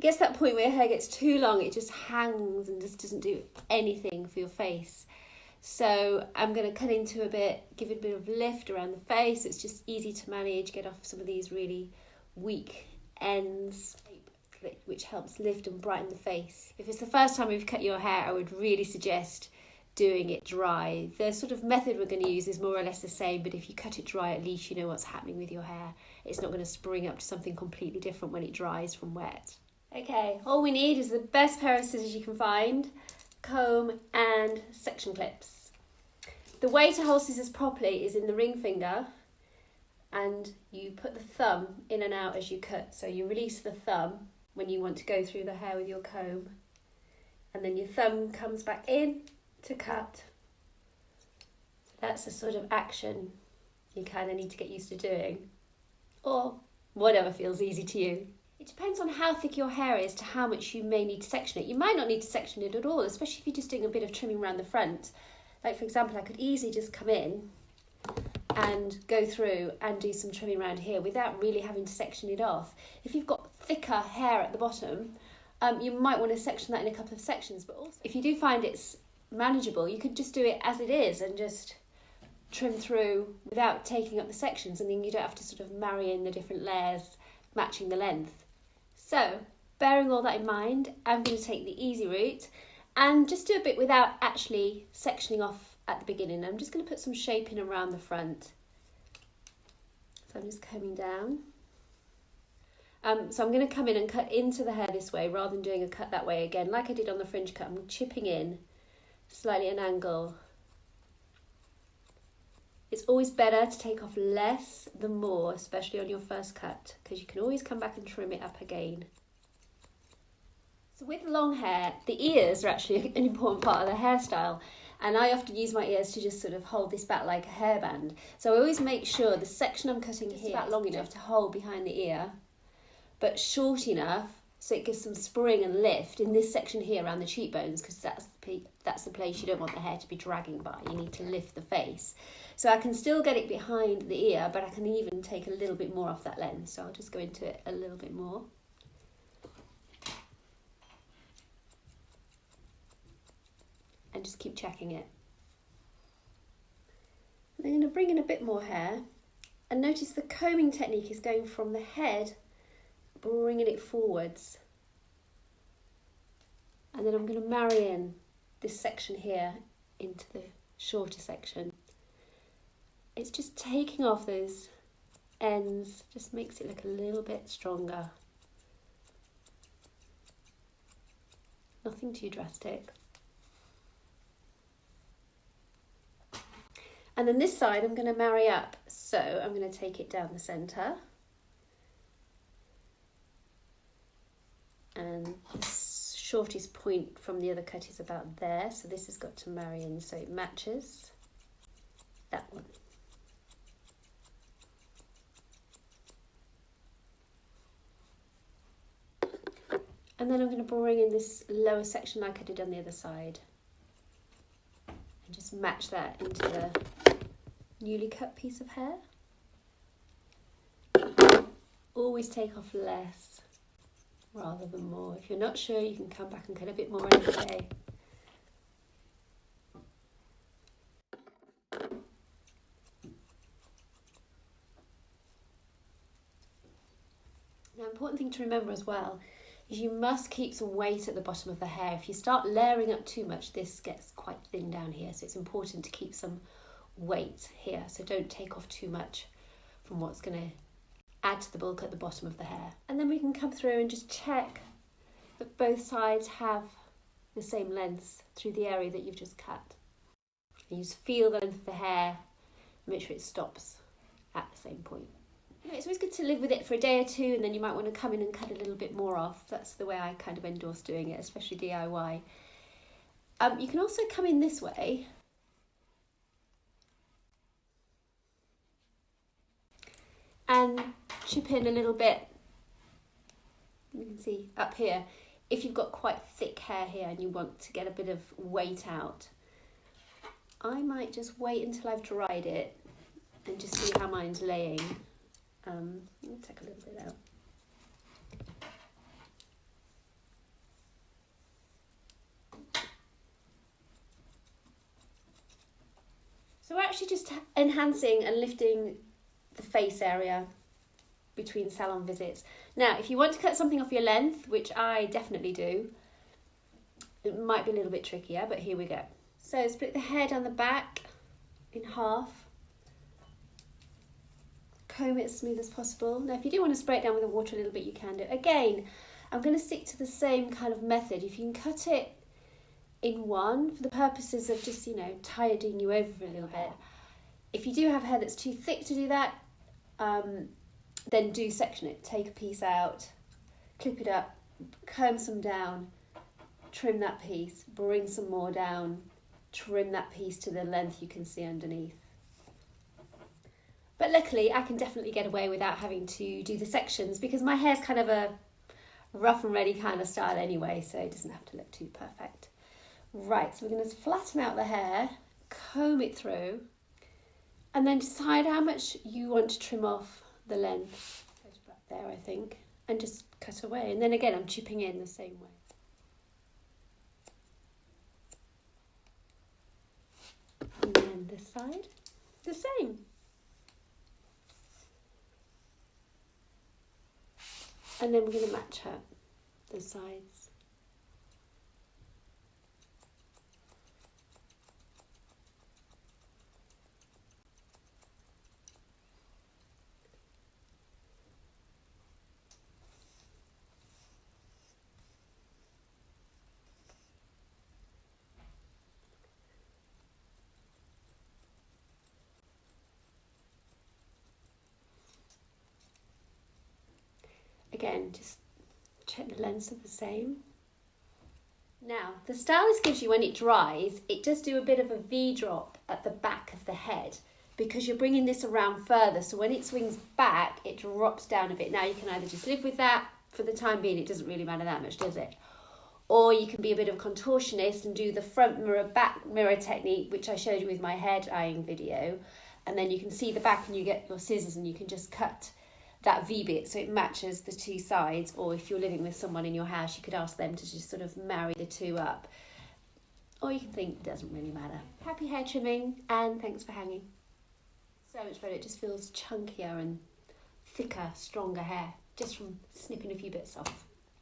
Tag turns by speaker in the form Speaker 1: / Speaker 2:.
Speaker 1: gets to that point where your hair gets too long, it just hangs and just doesn't do anything for your face. So I'm going to cut into a bit, give it a bit of lift around the face. It's just easy to manage, get off some of these really weak ends, which helps lift and brighten the face. If it's the first time you've cut your hair, I would really suggest doing it dry. The sort of method we're going to use is more or less the same, but if you cut it dry, at least you know what's happening with your hair. It's not going to spring up to something completely different when it dries from wet. Okay, all we need is the best pair of scissors you can find, comb and section clips. The way to hold scissors properly is in the ring finger, and you put the thumb in and out as you cut. So you release the thumb when you want to go through the hair with your comb, and then your thumb comes back in to cut. So that's the sort of action you kind of need to get used to doing, or whatever feels easy to you. It depends on how thick your hair is to how much you may need to section it. You might not need to section it at all, especially if you're just doing a bit of trimming around the front. Like for example, I could easily just come in and go through and do some trimming around here without really having to section it off. If you've got thicker hair at the bottom, you might want to section that in a couple of sections, but also if you do find it's manageable, you could just do it as it is and just trim through without taking up the sections, and then you don't have to sort of marry in the different layers matching the length. So, bearing all that in mind, I'm going to take the easy route and just do a bit without actually sectioning off at the beginning. I'm just going to put some shaping around the front. So I'm just combing down. So I'm going to come in and cut into the hair this way rather than doing a cut that way again. Like I did on the fringe cut, I'm chipping in slightly at an angle. It's always better to take off less than more, especially on your first cut, because you can always come back and trim it up again. So with long hair, the ears are actually an important part of the hairstyle, and I often use my ears to just sort of hold this back like a hairband. So I always make sure the section I'm cutting here is about long enough to hold behind the ear, but short enough so it gives some spring and lift in this section here around the cheekbones, because that's the place you don't want the hair to be dragging by. You need to lift the face. So I can still get it behind the ear, but I can even take a little bit more off that lens. So I'll just go into it a little bit more. And just keep checking it. And I'm going to bring in a bit more hair. And notice the combing technique is going from the head, bringing it forwards. And then I'm going to marry in this section here into the shorter section. It's just taking off those ends, just makes it look a little bit stronger. Nothing too drastic. And then this side I'm going to marry up, so I'm going to take it down the centre. And the shortest point from the other cut is about there, so this has got to marry in so it matches that one. And then I'm going to bring in this lower section like I did on the other side. And just match that into the newly cut piece of hair. Always take off less rather than more. If you're not sure, you can come back and cut a bit more another day. Now, important thing to remember as well is you must keep some weight at the bottom of the hair. If you start layering up too much, this gets quite thin down here, so it's important to keep some weight here. So don't take off too much from what's going to add to the bulk at the bottom of the hair. And then we can come through and just check that both sides have the same length through the area that you've just cut. And you just feel the length of the hair, make sure it stops at the same point. It's always good to live with it for a day or two, and then you might want to come in and cut a little bit more off. That's the way I kind of endorse doing it, especially DIY. You can also come in this way and chip in a little bit. You can see up here, if you've got quite thick hair here and you want to get a bit of weight out, I might just wait until I've dried it and just see how mine's laying. Let me take a little bit out. So we're actually just enhancing and lifting the face area between salon visits. Now, if you want to cut something off your length, which I definitely do, it might be a little bit trickier, but here we go. So split the hair down the back in half. Comb it as smooth as possible. Now, if you do want to spray it down with the water a little bit, you can do. Again, I'm going to stick to the same kind of method. If you can cut it in one, for the purposes of just, you know, tidying you over a little bit. If you do have hair that's too thick to do that, then do section it. Take a piece out, clip it up, comb some down, trim that piece, bring some more down, trim that piece to the length you can see underneath. But luckily, I can definitely get away without having to do the sections because my hair's kind of a rough and ready kind of style anyway, so it doesn't have to look too perfect. Right, so we're going to flatten out the hair, comb it through, and then decide how much you want to trim off the length. Goes back there, I think, and just cut away. And then again, I'm chipping in the same way. And then this side, the same. And then we're going to match up the sides. Again, just check the lengths are the same. Now, the style this gives you when it dries, it does do a bit of a V drop at the back of the head because you're bringing this around further. So when it swings back, it drops down a bit. Now, you can either just live with that for the time being. It doesn't really matter that much, does it? Or you can be a bit of a contortionist and do the front mirror, back mirror technique, which I showed you with my head eyeing video. And then you can see the back and you get your scissors and you can just cut that V bit so it matches the two sides. Or if you're living with someone in your house, you could ask them to just sort of marry the two up. Or you can think it doesn't really matter. Happy hair trimming and thanks for hanging. So much better, it just feels chunkier and thicker, stronger hair just from snipping a few bits off.